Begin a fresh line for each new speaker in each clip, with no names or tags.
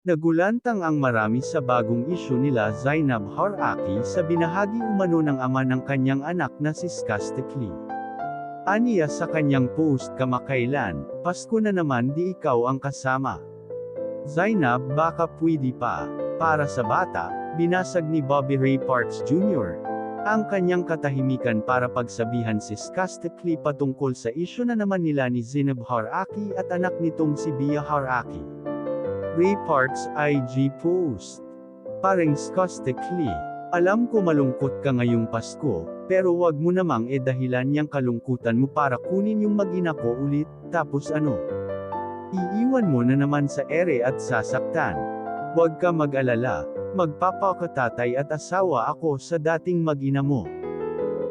Nagulantang ang marami sa bagong isyu nila Zainab Haraki sa binahagi umano ng ama ng kanyang anak na si Skastikli. Aniya sa kanyang post kamakailan, Pasko na naman di ikaw ang kasama. Zainab baka pwede pa. Para sa bata, binasag ni Bobby Ray Parks Jr. ang kanyang katahimikan para pagsabihan si Skastikli patungkol sa isyu na naman nila ni Zainab Haraki at anak nitong si Bia Haraki. Ray Parks IG post. Pareng Skastikli. Alam ko malungkot ka ngayong Pasko, pero wag mo namang dahilan yang kalungkutan mo para kunin yung mag-ina ko ulit, tapos ano? Iiwan mo na naman sa ere at sasaktan. Wag ka mag-alala, magpapakatatay at asawa ako sa dating mag-ina mo.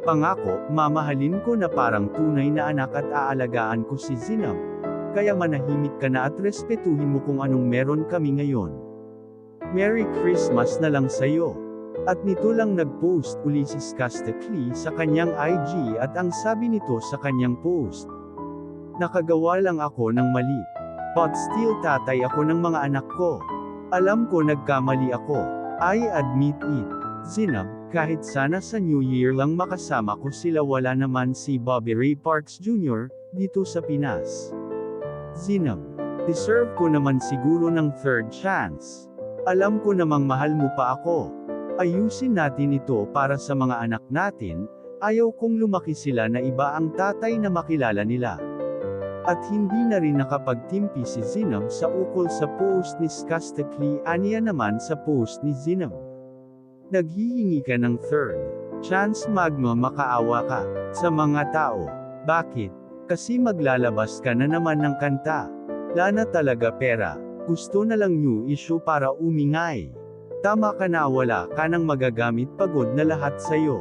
Pangako, mamahalin ko na parang tunay na anak at aalagaan ko si Zainab. Kaya manahimik ka na at respetuhin mo kung anong meron kami ngayon. Merry Christmas na lang sa'yo. At nito lang nag-post uli si Skastikli sa kanyang IG at ang sabi nito sa kanyang post. Nakagawa lang ako ng mali. But still tatay ako ng mga anak ko. Alam ko nagkamali ako. I admit it. Zainab, kahit sana sa New Year lang makasama ko sila wala naman si Bobby Ray Parks Jr. dito sa Pinas. Zainab, deserve ko naman siguro ng third chance. Alam ko namang mahal mo pa ako. Ayusin natin ito para sa mga anak natin, ayaw kong lumaki sila na iba ang tatay na makilala nila. At hindi na rin nakapagtimpi si Zainab sa ukol sa post ni Skastikli aniya naman sa post ni Zainab. Naghihingi ka ng third chance makaawa ka sa mga tao. Bakit? Kasi maglalabas ka na naman ng kanta. Lana talaga pera. Gusto na lang new issue para umingay. Tama ka na wala ka nang magagamit pagod na lahat sa'yo.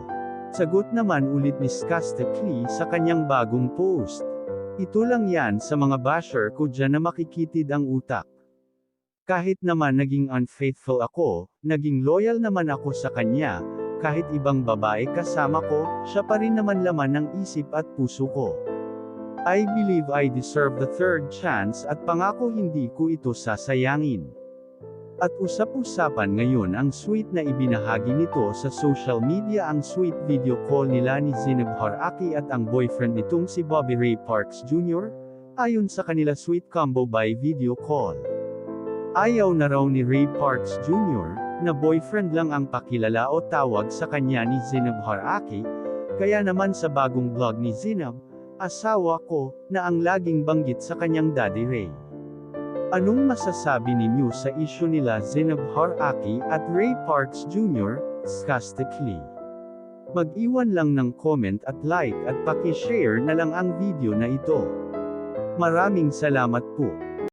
Sagot naman ulit ni Skastikli sa kanyang bagong post. Ito lang yan sa mga basher ko dyan na makikitid ang utak. Kahit naman naging unfaithful ako, naging loyal naman ako sa kanya, kahit ibang babae kasama ko, siya pa rin naman laman ng isip at puso ko. I believe I deserve the third chance at pangako hindi ko ito sasayangin. At usap-usapan ngayon ang sweet na ibinahagi nito sa social media ang sweet video call nila ni Zainab Haraki at ang boyfriend nitong si Bobby Ray Parks Jr. ayon sa kanila sweet combo by video call. Ayaw na raw ni Ray Parks Jr. na boyfriend lang ang pakilala o tawag sa kanya ni Zainab Haraki, kaya naman sa bagong vlog ni Zainab, asawa ko, na ang laging banggit sa kanyang Daddy Ray. Anong masasabi ninyo sa isyu nila Zainab Haraki at Ray Parks Jr., Skastikli? Mag-iwan lang ng comment at like at paki-share na lang ang video na ito. Maraming salamat po.